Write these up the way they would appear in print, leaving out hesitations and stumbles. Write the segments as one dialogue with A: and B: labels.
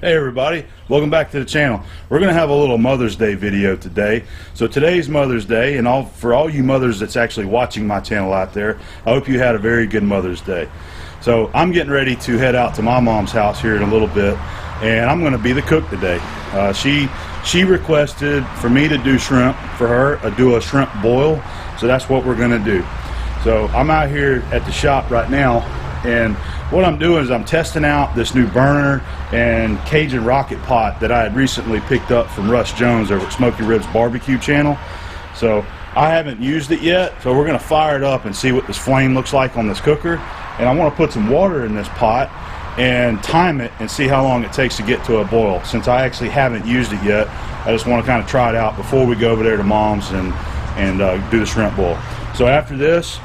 A: Hey everybody, welcome back to the channel. We're going to have a little Mother's Day video today. So today's Mother's Day, and for all you mothers that's actually watching my channel out there, I hope you had a very good Mother's Day. So I'm getting ready to head out to my mom's house here in a little bit, and I'm going to be the cook today. She requested for me to do shrimp for her, do a shrimp boil, so that's what we're going to do. So I'm out here at the shop right now, and what I'm doing is I'm testing out this new burner and Cajun Rocket Pot that I had recently picked up from Russ Jones over at Smoky Ribs Barbecue channel. So I haven't used it yet, so we're going to fire it up and see what this flame looks like on this cooker. And I want to put some water in this pot and time it and see how long it takes to get to a boil. Since I actually haven't used it yet, I just want to kind of try it out before we go over there to Mom's and do the shrimp boil. So after this,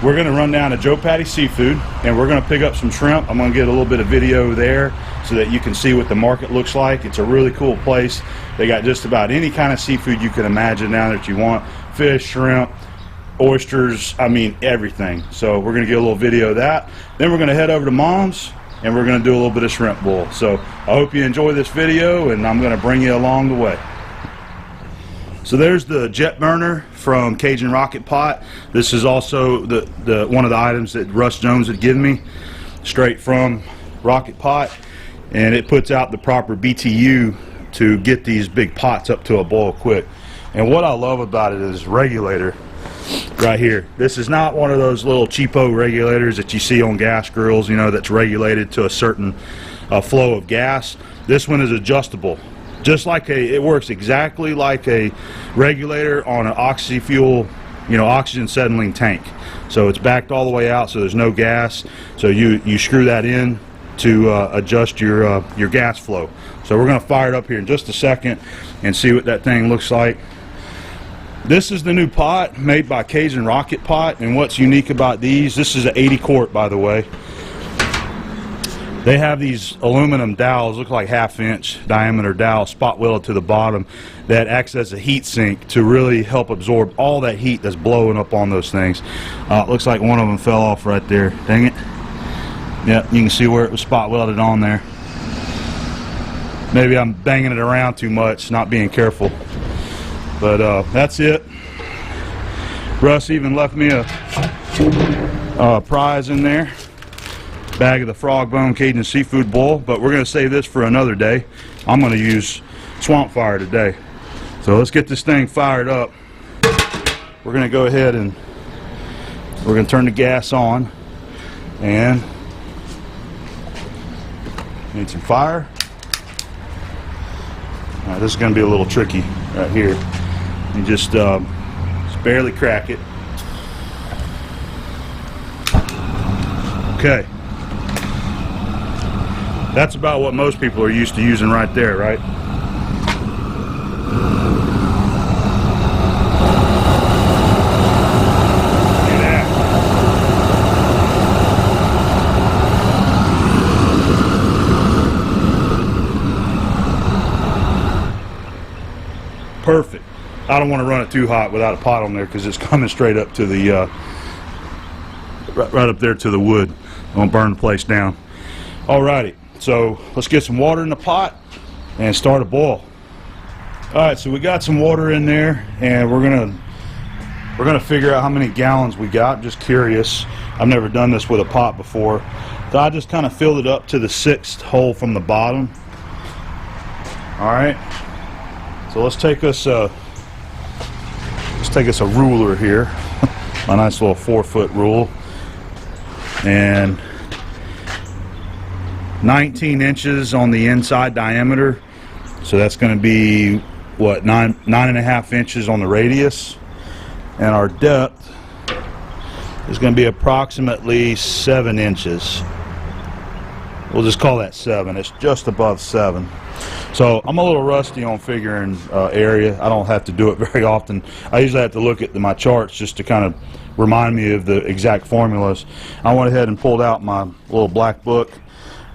A: we're going to run down to Joe Patti Seafood and we're going to pick up some shrimp. I'm going to get a little bit of video there so that you can see what the market looks like. It's a really cool place. They got just about any kind of seafood you can imagine now that you want. Fish, shrimp, oysters, I mean everything. So we're going to get a little video of that. Then we're going to head over to Mom's and we're going to do a little bit of shrimp boil. So I hope you enjoy this video and I'm going to bring you along the way. So there's the jet burner from Cajun Rocket Pot. This is also the one of the items that Russ Jones had given me straight from Rocket Pot, and it puts out the proper BTU to get these big pots up to a boil quick. And what I love about it is regulator right here. This is not one of those little cheapo regulators that you see on gas grills, you know, that's regulated to a certain flow of gas. This one is adjustable. Just like it works exactly like a regulator on an oxy-fuel, you know, oxygen settling tank. So it's backed all the way out, so there's no gas. So you screw that in to adjust your gas flow. So we're going to fire it up here in just a second and see what that thing looks like. This is the new pot made by Cajun Rocket Pot, and what's unique about these, this is an 80 quart by the way. They have these aluminum dowels, look like half-inch diameter dowels, spot welded to the bottom, that acts as a heat sink to really help absorb all that heat that's blowing up on those things. Looks like one of them fell off right there. Dang it. Yeah, you can see where it was spot welded on there. Maybe I'm banging it around too much, not being careful. But that's it. Russ even left me a prize in there. Bag of the frog bone Cajun seafood boil, but we're going to save this for another day. I'm going to use swamp fire today. So let's get this thing fired up. We're going to go ahead and we're going to turn the gas on and need some fire. Now, this is going to be a little tricky right here. You just barely crack it. Okay. That's about what most people are used to using right there, right? Look at that. Perfect. I don't want to run it too hot without a pot on there because it's coming straight up to the right up there to the wood. Won't burn the place down. Alrighty. So let's get some water in the pot and start a boil. Alright, so we got some water in there and we're gonna figure out how many gallons we got. I'm just curious. I've never done this with a pot before. So I just kind of filled it up to the 6th hole from the bottom. Alright. So let's take us a ruler here. My nice little 4-foot rule. And 19 inches on the inside diameter, so that's going to be what, 9.5 inches on the radius, and our depth is going to be approximately 7 inches. We'll just call that 7. It's just above 7. So I'm a little rusty on figuring area. I don't have to do it very often. I usually have to look at my charts just to kind of remind me of the exact formulas. I went ahead and pulled out my little black book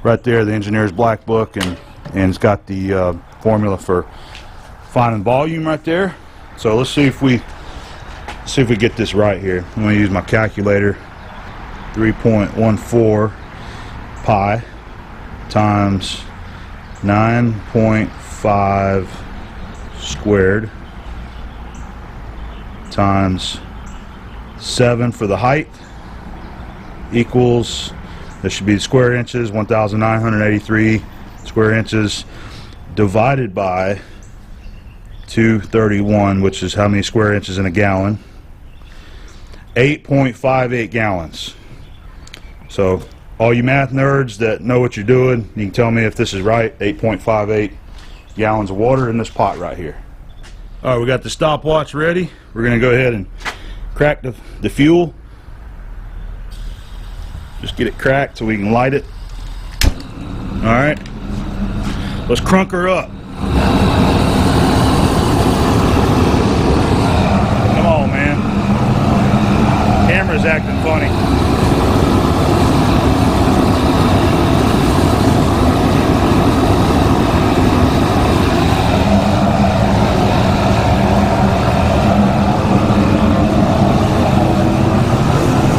A: right there, the engineer's black book, and it's got the formula for finding volume right there. So let's see if we get this right here. I'm going to use my calculator. 3.14 pi times 9.5 squared times 7 for the height equals, this should be square inches, 1,983 square inches, divided by 231, which is how many square inches in a gallon. 8.58 gallons. So all you math nerds that know what you're doing, you can tell me if this is right. 8.58 gallons of water in this pot right here. All right, we got the stopwatch ready. We're going to go ahead and crack the fuel. Just get it cracked so we can light it. All right, let's crunk her up. Come on, man. Camera's acting funny.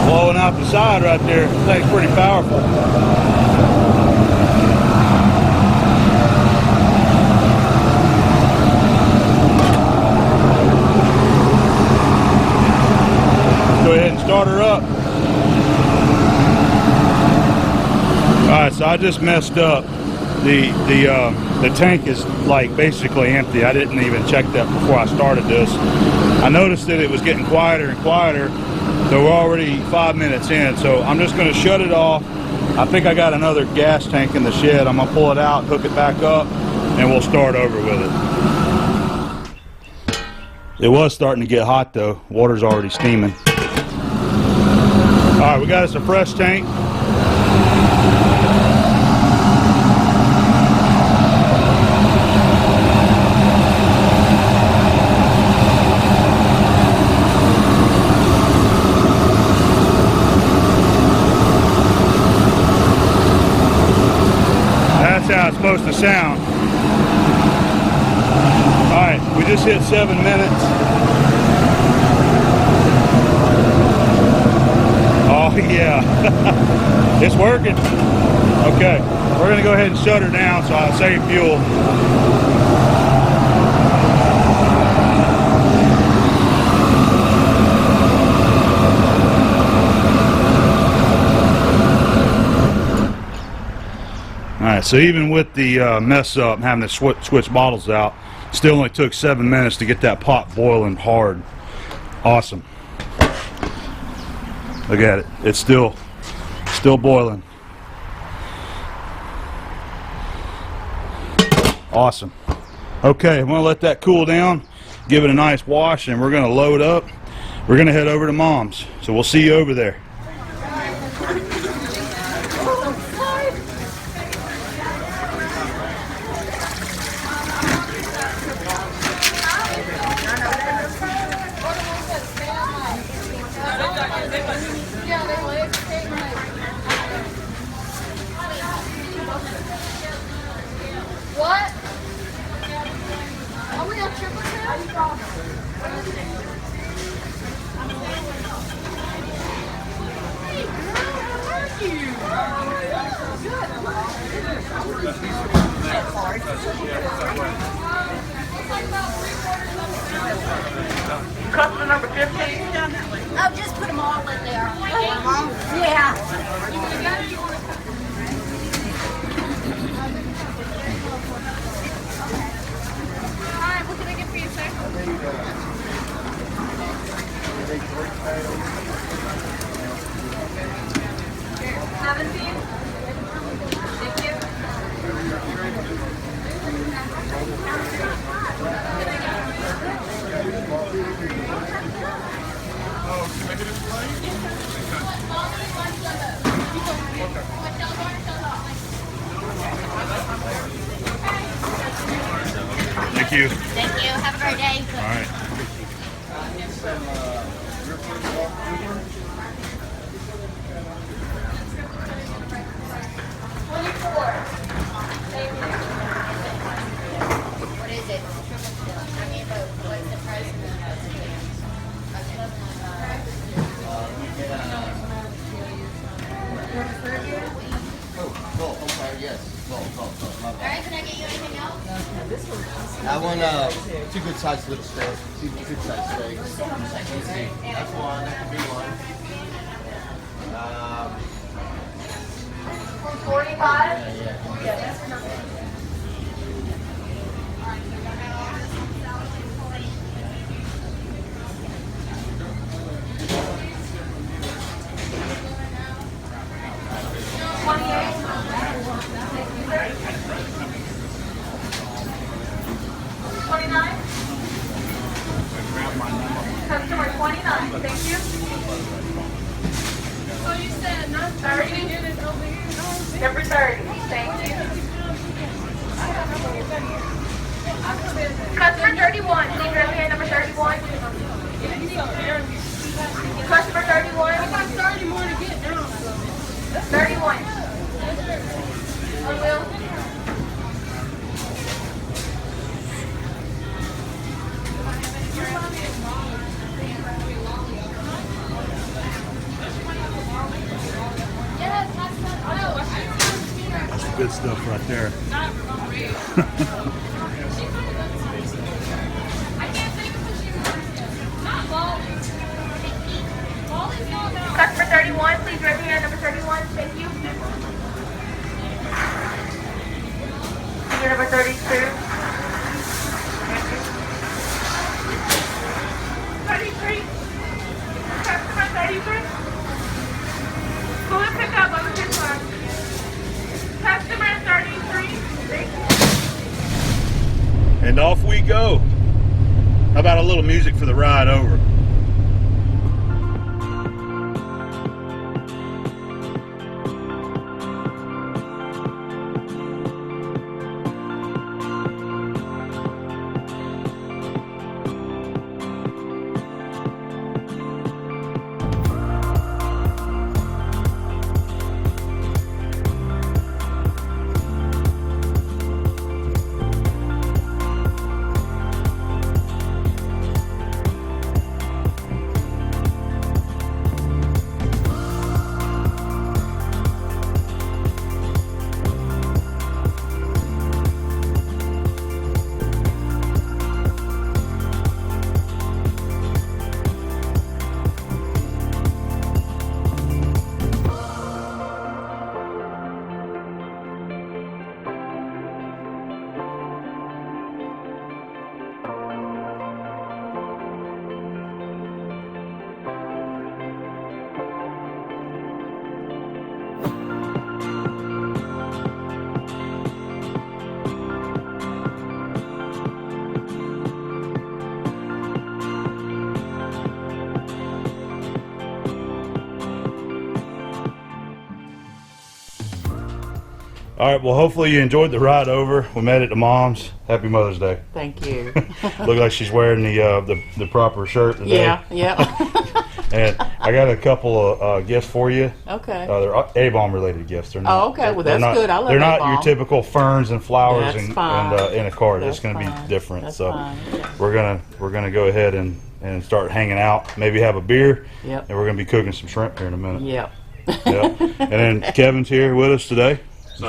A: Blowing out the side right there. That thing's pretty powerful. Go ahead and start her up. Alright, so I just messed up. The tank is like basically empty. I didn't even check that before I started this. I noticed that it was getting quieter and quieter, so we're already 5 minutes in. So I'm just going to shut it off. I think I got another gas tank in the shed. I'm going to pull it out, hook it back up, and we'll start over with it. It was starting to get hot though. Water's already steaming. Alright, we got us a fresh tank. That's how it's supposed to sound. Alright, we just hit 7 minutes. Oh yeah, it's working. Okay, we're gonna go ahead and shut her down so I'll save fuel. Alright, so even with the mess up, having to switch bottles out, still only took 7 minutes to get that pot boiling hard. Awesome. Look at it. It's still boiling. Awesome. Okay, I'm going to let that cool down, give it a nice wash, and we're going to load up. We're going to head over to Mom's. So we'll see you over there.
B: What? Are we on triple tail? Hey girl, how are you?
C: Customer number 15.
B: Oh, just put them all in there. Yeah. Alright, what can I get for you, sir? 17. Thank you.
A: Thank you.
B: Thank you. Have a great day.
A: All right.
B: What is it? I mean, what is the price of
D: Oh, I'm sorry, yes.
B: All right, can I get you
D: That one, two good sized little steaks. Two good sized steaks. Let's see. That's one. That could be one.
B: 45?
D: Yeah.
B: Customer 29, thank you. So you said not 30? Number 30, thank you. Customer 31, leave your hand number 31. Customer 31. I got 30 more to get now. 31. I will.
A: That's the good stuff right there.
B: Customer 31, please raise your hand, number 31, thank you. Figure number 32. 33. Customer 33. Go and pick up on the fifth line. Customer 33, thank you.
A: And off we go. How about a little music for the ride over? All right, well, hopefully you enjoyed the ride over. We made it to Mom's. Happy Mother's Day.
E: Thank you.
A: Look like she's wearing the proper shirt today.
E: Yeah.
A: And I got a couple of gifts for you.
E: Okay.
A: They're A-bomb related gifts. They're not,
E: Oh, okay. Well, that's
A: not,
E: good. I love
A: They're not
E: A-bomb.
A: your typical ferns and flowers
E: That's
A: and
E: fine.
A: in a card.
E: That's
A: It's going to
E: fine.
A: be different.
E: That's
A: so
E: fine. Yeah.
A: we're gonna go ahead and start hanging out. Maybe have a beer.
E: Yep.
A: And we're gonna be cooking some shrimp here in a minute.
E: Yep.
A: Yep. And then Kevin's here with us today. So,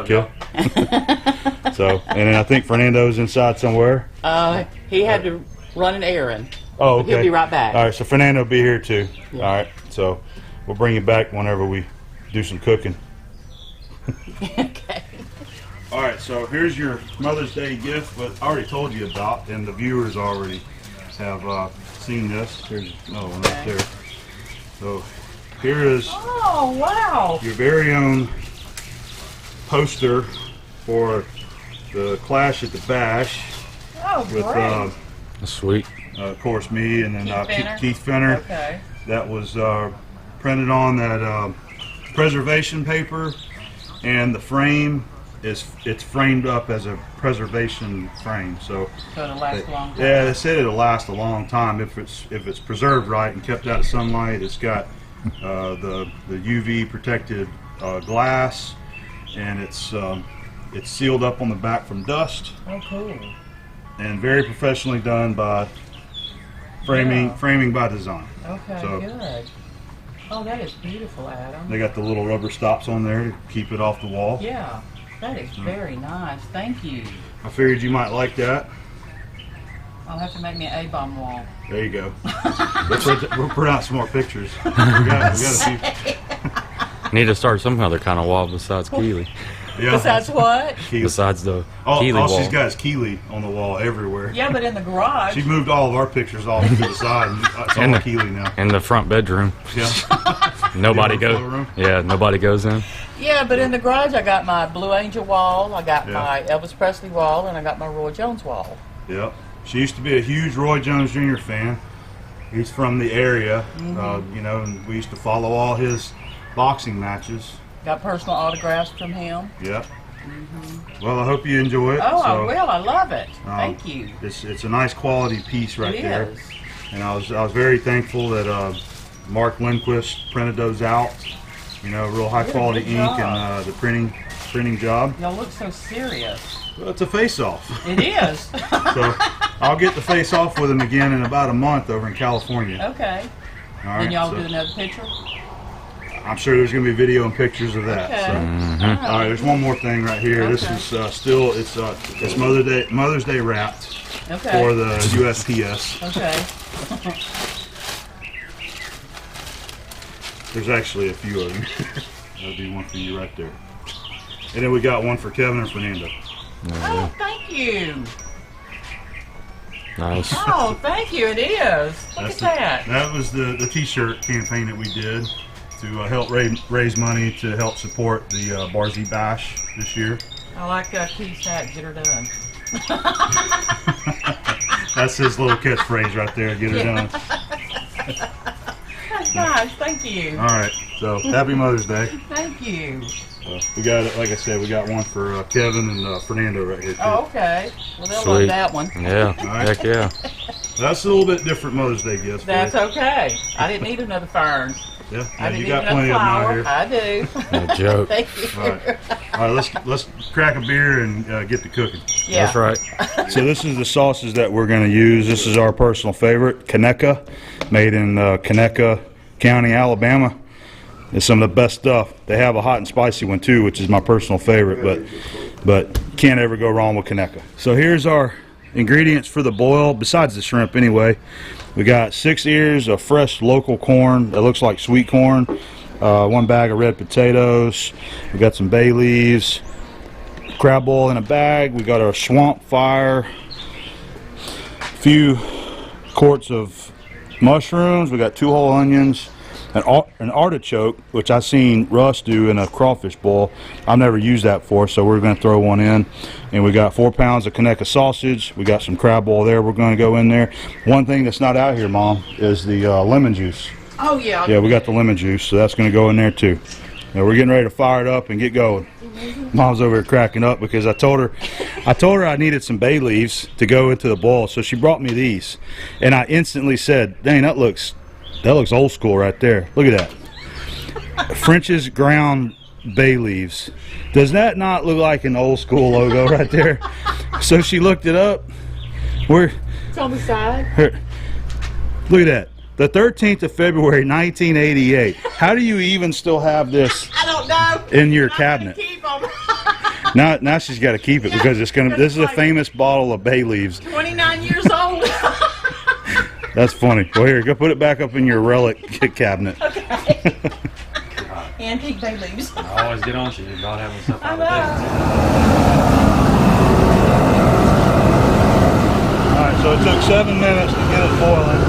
A: and then I think Fernando's inside somewhere.
E: He had to run an errand.
A: Oh,
E: But
A: okay.
E: he'll be right back.
A: All right, so Fernando will be here too.
E: Yeah.
A: All right, so we'll bring you back whenever we do some cooking.
E: Okay.
A: All right, so here's your Mother's Day gift, but I already told you about, and the viewers already have seen this. Here's another one right there. So here is
E: Oh, wow.
A: your very own poster for the Clash at the Bash
E: Oh,
A: with,
E: great.
F: Sweet.
A: of course, me and then
E: Keith Fenner?
A: Keith Fenner.
E: Okay.
A: That was printed on that preservation paper, and the frame it's framed up as a preservation frame. So
E: it'll last a long time.
A: yeah, they said it'll last a long time if it's preserved right and kept out of sunlight. It's got the UV protected glass, and it's sealed up on the back from dust,
E: Oh, cool.
A: and very professionally done by framing by design.
E: Okay,
A: So-
E: good. Oh, that is beautiful, Adam.
A: They got the little rubber stops on there to keep it off the wall.
E: Yeah, that is very nice. Thank you.
A: I figured you might like that.
E: I'll have to make me an A-bomb wall.
A: There you go. We'll print out some more pictures. We got a few.
F: Need to start some other kind of wall besides Keeley.
A: Yeah.
E: Besides what?
A: Keeley.
F: Besides the
A: all
F: Keeley wall.
A: she's got is Keeley on the wall everywhere.
E: Yeah, but in the garage.
A: She moved all of our pictures off to the side. And it's all Keeley now.
F: In the front bedroom.
A: Yeah.
F: Nobody
A: The overflow
F: goes.
A: room?
F: Yeah, nobody goes in.
E: Yeah, but in the garage I got my Blue Angel wall, I got
A: Yeah.
E: my Elvis Presley wall, and I got my Roy Jones wall.
A: Yep. She used to be a huge Roy Jones Jr. fan. He's from the area, you know, and we used to follow all his boxing matches.
E: Got personal autographs from him.
A: Yep. Well, I hope you enjoy it.
E: Oh, I
A: So,
E: will. I love it. Thank you.
A: It's a nice quality piece right
E: It
A: there.
E: is.
A: And I was very thankful that Mark Lindquist printed those out. You know, real high quality
E: good
A: ink
E: job.
A: and the printing job.
E: Y'all look so serious.
A: Well, it's a face-off.
E: It is.
A: So I'll get the face-off with him again in about a month over in California.
E: Okay.
A: All right.
E: Then y'all
A: so
E: do another picture?
A: I'm sure there's going to be video and pictures of that.
E: Okay.
A: So. All right. There's one more thing right here. This
E: Okay.
A: is still it's Mother's Day wrapped
E: Okay.
A: for the USPS.
E: Okay.
A: There's actually a few of them. That'll be one for you right there. And then we got one for Kevin and Fernando.
E: Oh, thank you.
F: Nice.
E: Oh, thank you. It is. Look at that.
A: That was the T-shirt campaign that we did to help raise money to help support the Barzy Bash this year.
E: I like Keith's hat. Get her done.
A: That's his little catchphrase right there. Get her done.
E: That's nice. Thank you.
A: All right. So happy Mother's Day.
E: Thank you.
A: We got it. Like I said, we got one for Kevin and Fernando right here too.
E: Oh, okay. Well, they'll
F: Sweet.
E: love that one.
F: Yeah.
A: right.
F: Heck yeah.
A: That's a little bit different Mother's Day gift.
E: That's okay. I didn't need another fern.
A: Yeah.
E: I
A: You
E: didn't
A: got
E: need
A: plenty
E: another
A: of them out
E: flower.
A: here.
E: I do.
F: No joke.
E: Thank you.
A: All right. All right. Let's crack a beer and get to cooking.
E: Yeah.
F: That's right.
A: So this is the sauces that we're going to use. This is our personal favorite, Conecuh, made in Conecuh County, Alabama. It's some of the best stuff. They have a hot and spicy one too, which is my personal favorite, but can't ever go wrong with Conecuh. So here's our ingredients for the boil, besides the shrimp anyway. We got 6 ears of fresh local corn that looks like sweet corn, 1 bag of red potatoes, we got some bay leaves, crab boil in a bag, we got our swamp fire, a few quarts of mushrooms, we got 2 whole onions, an artichoke, which I seen Russ do in a crawfish boil. I've never used that before, so we're going to throw one in. And we got 4 pounds of Conecuh sausage. We got some crab boil there. We're going to go in there. One thing that's not out here, Mom, is the lemon juice.
E: Oh, yeah.
A: Yeah, we got the lemon juice, so that's going to go in there too. Now we're getting ready to fire it up and get going. Mom's over here cracking up because I told her I needed some bay leaves to go into the boil, so she brought me these, and I instantly said, "Dang, that looks old school right there. Look at that, French's ground bay leaves. Does that not look like an old school logo right there?" So she looked it up.
E: It's on the side.
A: Look at that. The 13th of February, 1988. How do you even still have this
E: I don't know.
A: in your
E: I'm gonna
A: cabinet?
E: keep 'em.
A: Now she's got to keep it because it's gonna. This is a famous bottle of bay leaves.
E: 29 years old.
A: That's funny. Well, here, go put it back up in your relic cabinet.
E: Okay. Antique bay leaves.
F: I always get on to you about having stuff out of
A: All right, so it took 7 minutes to get it boiling.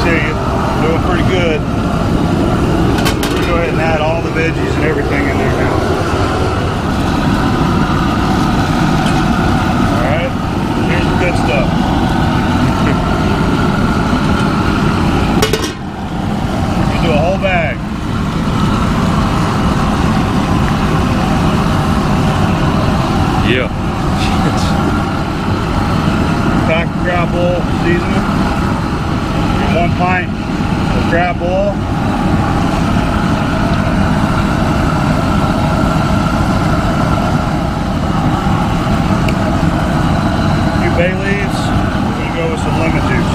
A: See, you're doing pretty good. We're going to go ahead and add all the veggies and everything in there now. All right, here's the good stuff. You do a whole bag.
F: Yeah.
A: Pack of crab boil seasoning, and 1 pint of crab boil. A few bay leaves. We're going to go with some lemon juice.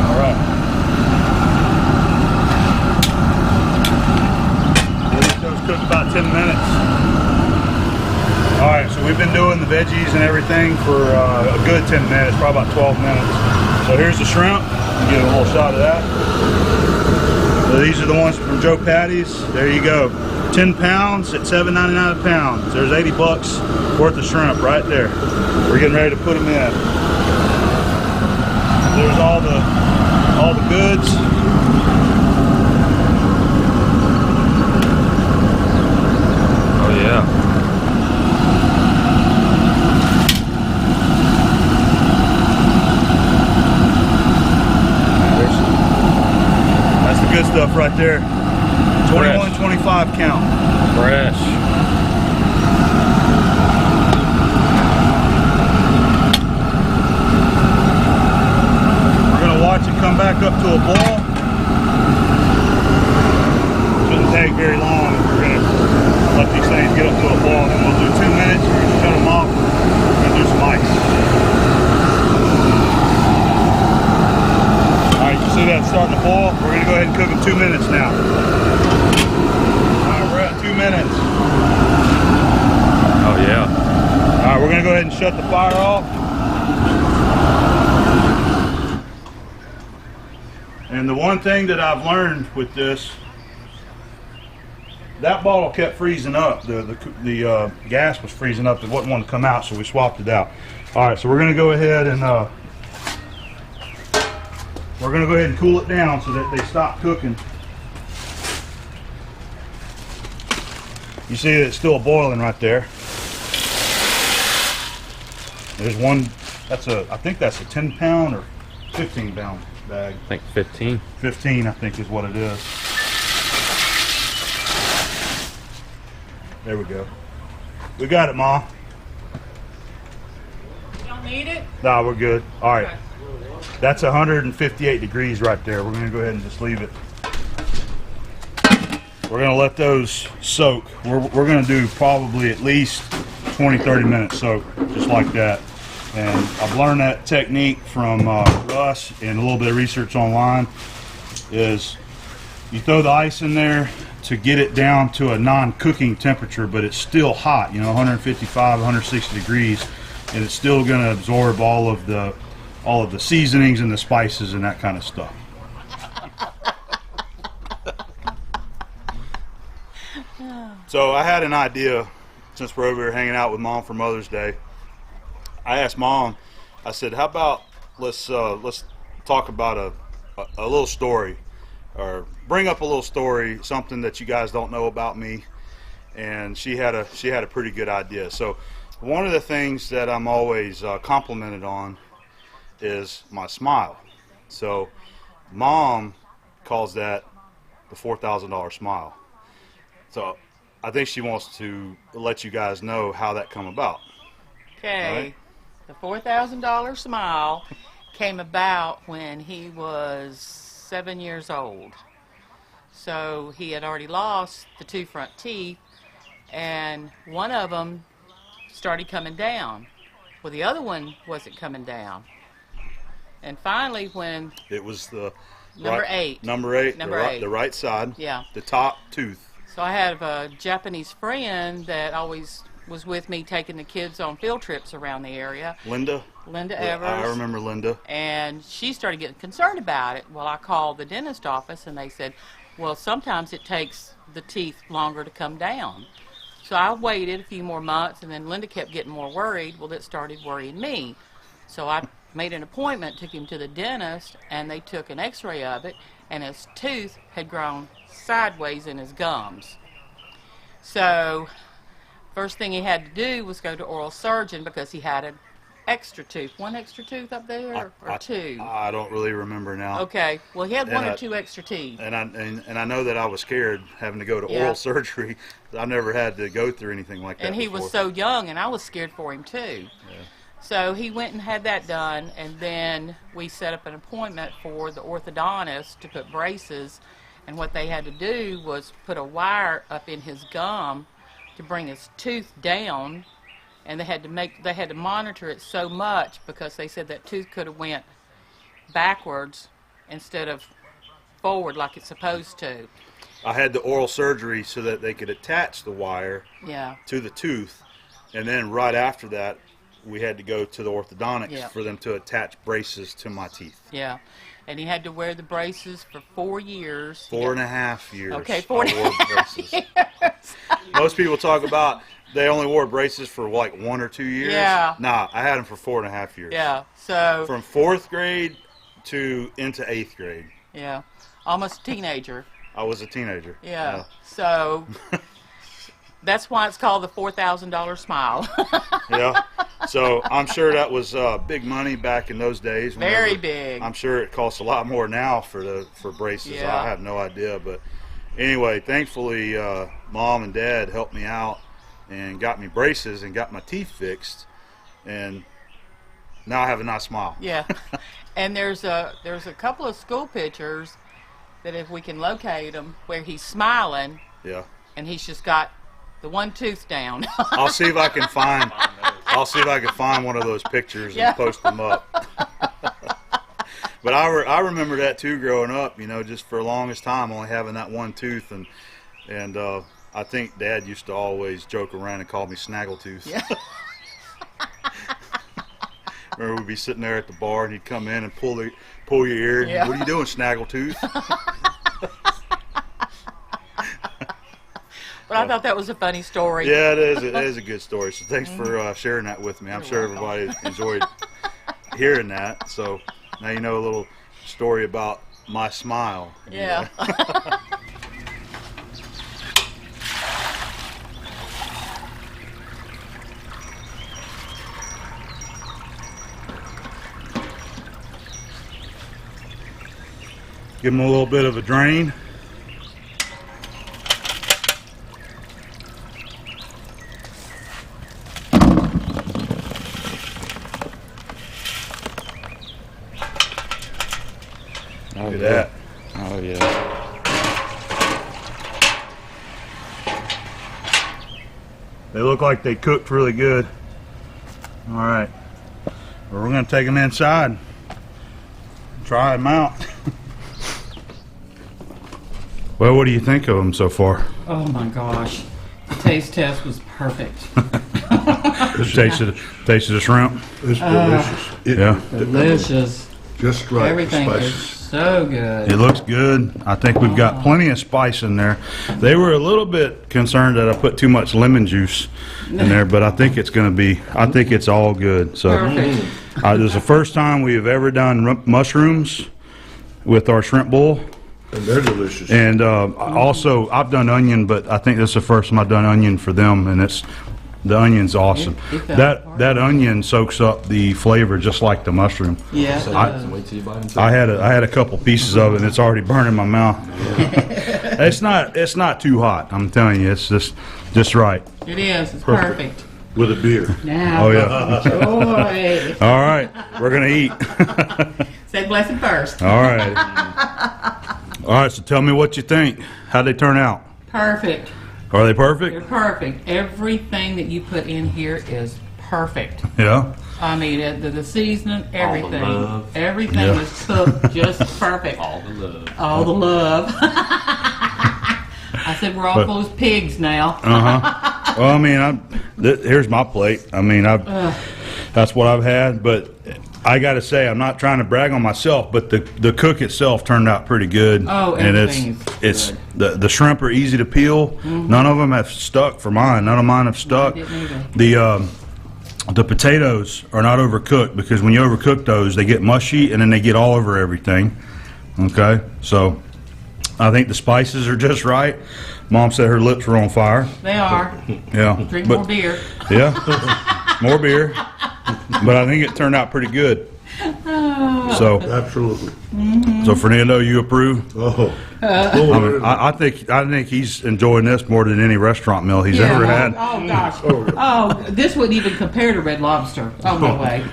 A: All right. cook about 10 minutes. All right, so we've been doing the veggies and everything for a good 10 minutes, probably about 12 minutes. So here's the shrimp. Get a little shot of that. So these are the ones from Joe Patti's. There you go. 10 pounds at $7.99 a pound. So there's 80 bucks worth of shrimp right there. We're getting ready to put them in. There's all the goods.
F: Oh yeah.
A: That's the good stuff right there. 21, 25 count.
F: Fresh.
A: We're gonna watch it come back up to a boil. Shouldn't take very long. We're gonna let these things get up to a boil, then we'll do 2 minutes. We're gonna shut them off. We're gonna do some ice. All right, you see that starting to boil? We're gonna go ahead and cook them 2 minutes now. All right, we're at 2 minutes.
F: Oh yeah.
A: All right, we're gonna go ahead and shut the fire off. And the one thing that I've learned with this, that bottle kept freezing up. The gas was freezing up. It wasn't wanting to come out, so we swapped it out. All right, so we're gonna go ahead and cool it down so that they stop cooking. You see it's still boiling right there. There's one, I think that's a 10 pound or 15 pound bag.
F: I think 15.
A: 15, I think, is what it is. There we go. We got it, Ma.
E: You don't need it?
A: Nah, we're good. All right.
E: Okay.
A: That's 158 degrees right there. We're gonna go ahead and just leave it. We're gonna let those soak. We're gonna do probably at least 20-30 minutes soak, just like that. And I've learned that technique from Russ and a little bit of research online. Is you throw the ice in there to get it down to a non-cooking temperature, but it's still hot, you know, 155, 160 degrees, and it's still going to absorb all of the seasonings and the spices and that kind of stuff. So I had an idea, since we're over here hanging out with Mom for Mother's Day. I asked Mom, I said, how about let's talk about a little story, or bring up a little story, something that you guys don't know about me. And she had a pretty good idea. So one of the things that I'm always complimented on is my smile. So Mom calls that the $4,000 smile. So I think she wants to let you guys know how that come about.
E: Okay.
A: Right.
E: The $4,000 smile came about when he was 7 years old. So he had already lost the 2 front teeth, and one of them started coming down. Well, the other one wasn't coming down. And finally, when
A: It was the
E: Number
A: right,
E: 8.
A: Number 8.
E: Number
A: the,
E: 8.
A: The right side.
E: Yeah.
A: The top tooth.
E: So I have a Japanese friend that always was with me taking the kids on field trips around the area.
A: Linda.
E: Linda
A: Yeah,
E: Evers.
A: I remember Linda.
E: And she started getting concerned about it. Well, I called the dentist office, and they said, well, sometimes it takes the teeth longer to come down. So I waited a few more months, and then Linda kept getting more worried. Well, it started worrying me. So I made an appointment, took him to the dentist, and they took an x-ray of it, and his tooth had grown sideways in his gums. So first thing he had to do was go to oral surgeon because he had an extra tooth. One extra tooth up there, or 2?
A: I don't really remember now.
E: Okay. Well, he had
A: And
E: 1 or
A: I-
E: 2 extra teeth.
A: And I know that I was scared having to go to
E: Yeah.
A: oral surgery. I never had to go through anything like that
E: And he
A: before.
E: was so young, and I was scared for him too.
A: Yeah.
E: So he went and had that done, and then we set up an appointment for the orthodontist to put braces. And what they had to do was put a wire up in his gum to bring his tooth down, and they had to monitor it so much because they said that tooth could have went backwards instead of forward like it's supposed to.
A: I had the oral surgery so that they could attach the wire
E: Yeah.
A: to the tooth, and then right after that, we had to go to the orthodontics
E: Yeah.
A: for them to attach braces to my teeth.
E: Yeah. And he had to wear the braces for 4 years.
A: 4.5 years.
E: Okay,
A: I
E: 4.5
A: wore braces. Most people talk about they only wore braces for like 1 or 2 years.
E: Yeah.
A: Nah, I had them for 4.5 years.
E: Yeah. So.
A: From 4th grade to into 8th grade.
E: Yeah. Almost a teenager.
A: I was a teenager.
E: Yeah. So. That's why it's called the $4,000 smile.
A: Yeah. So I'm sure that was big money back in those days.
E: Very big.
A: I'm sure it costs a lot more now for braces.
E: Yeah.
A: I have no idea, but anyway, thankfully, Mom and Dad helped me out and got me braces and got my teeth fixed, and now I have a nice smile.
E: Yeah. And there's a couple of school pictures that if we can locate them where he's smiling
A: Yeah.
E: and he's just got the one tooth down.
A: I'll see if I can find. I'll see if I can find one of those pictures
E: Yeah.
A: and post them up. But I remember that too growing up. You know, just for the longest time, only having that one tooth, and I think Dad used to always joke around and call me Snaggletooth.
E: Yeah.
A: Remember, we'd be sitting there at the bar, and he'd come in and pull your ear.
E: Yeah.
A: What are you doing, Snaggletooth?
E: But I thought that was a funny story.
A: Yeah, it is. It is a good story. So thanks for sharing that with me. I'm sure everybody enjoyed hearing that. So now you know a little story about my smile.
E: Yeah.
A: Give them a little bit of a drain.
F: Oh,
A: Look at that.
F: Oh, yeah.
A: They look like they cooked really good. All right. Well, we're going to take them inside. Try them out. Well, what do you think of them so far?
E: Oh my gosh. The taste test was perfect.
A: Tasted the shrimp?
G: It's delicious.
A: Yeah.
E: Delicious.
G: Just right.
E: Everything is
G: Spices.
E: so good.
A: It looks good. I think we've got plenty of spice in there. They were a little bit concerned that I put too much lemon juice in there, but I think it's going to be, I think it's all good. So
E: Perfect.
A: this is the first time we have ever done mushrooms with our shrimp bowl.
G: And they're delicious.
A: And also, I've done onion, but I think this is the first time I've done onion for them, and the onion's awesome.
E: It fell
A: That
E: apart.
A: that onion soaks up the flavor just like the mushroom.
E: Yeah.
F: Wait till you bite into
A: I had a couple pieces of it, and it's already burning my mouth. It's not too hot. I'm telling you, it's just right.
E: It is. It's perfect.
G: With a beer.
E: Now,
A: Oh yeah.
E: enjoy.
A: All right, we're gonna eat.
E: Say blessing first.
A: All right. All right. So tell me what you think. How'd they turn out?
E: Perfect.
A: Are they
E: They're
A: perfect?
E: perfect. Everything that you put in here is perfect.
A: Yeah.
E: I mean, the seasoning, everything.
F: love.
E: Everything
A: Yeah.
E: is cooked just perfect.
F: all the love.
E: All the love. I said we're all those pigs now.
A: Well, I mean, here's my plate. I mean, that's what I've had, but I got to say, I'm not trying to brag on myself, but the cook itself turned out pretty good.
E: Oh,
A: and
E: everything
A: it's
E: is
A: the shrimp are easy to peel. None of them have stuck for mine. None of mine have stuck.
E: didn't either.
A: The potatoes are not overcooked, because when you overcook those, they get mushy and then they get all over everything. Okay, so I think the spices are just right. Mom said her lips were on fire.
E: They are.
A: Yeah,
E: Drink
A: but-
E: more beer.
A: Yeah, more beer. But I think it turned out pretty good. So,
G: Absolutely.
A: Fernando, you approve?
G: Oh.
A: I mean, I think he's enjoying this more than any restaurant meal he's ever had.
E: Oh gosh. Oh, this wouldn't even compare to Red Lobster. Oh no way.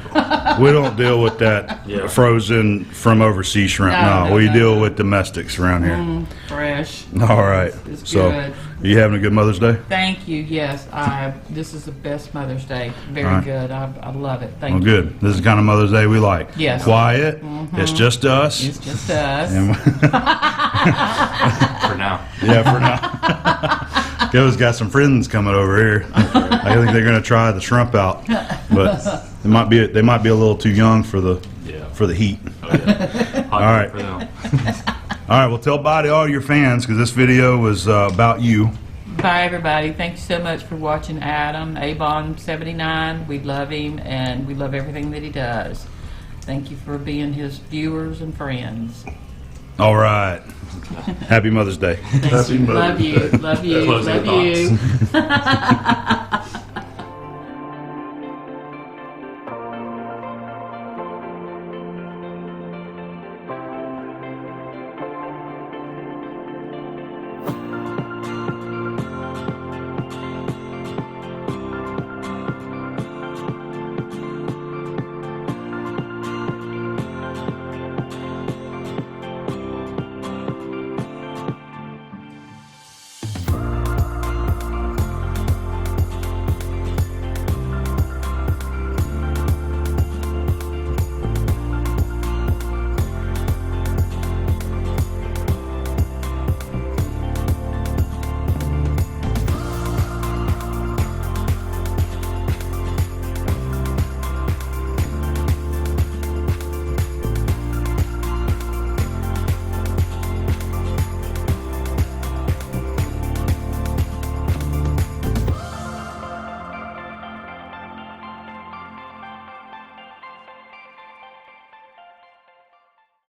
A: We don't deal with that frozen from overseas shrimp.
E: No,
A: We
E: no.
A: deal with domestics around here.
E: Fresh.
A: All right.
E: It's
A: So,
E: good.
A: you having a good Mother's Day?
E: Thank you. Yes, this is the best Mother's Day. Very
A: All right.
E: good. I love it. Thank
A: Well,
E: you.
A: good. This is the kind of Mother's Day we like.
E: Yes.
A: Quiet. It's just us.
E: It's just us.
A: And-
F: For now.
A: Yeah, for now. Joe's got some friends coming over here. I think they're going to try the shrimp out, but they might be a little too young for the heat.
F: Oh, yeah. Hot
A: All right.
F: for them.
A: All right, well, tell bye to all your fans because this video was about you.
E: Bye, everybody. Thank you so much for watching Adam, Avon79. We love him, and we love everything that he does. Thank you for being his viewers and friends.
A: All right. Happy Mother's Day.
G: Happy Mother's
E: Love you.
G: Day.
E: Love you.
F: Closing
E: Love you.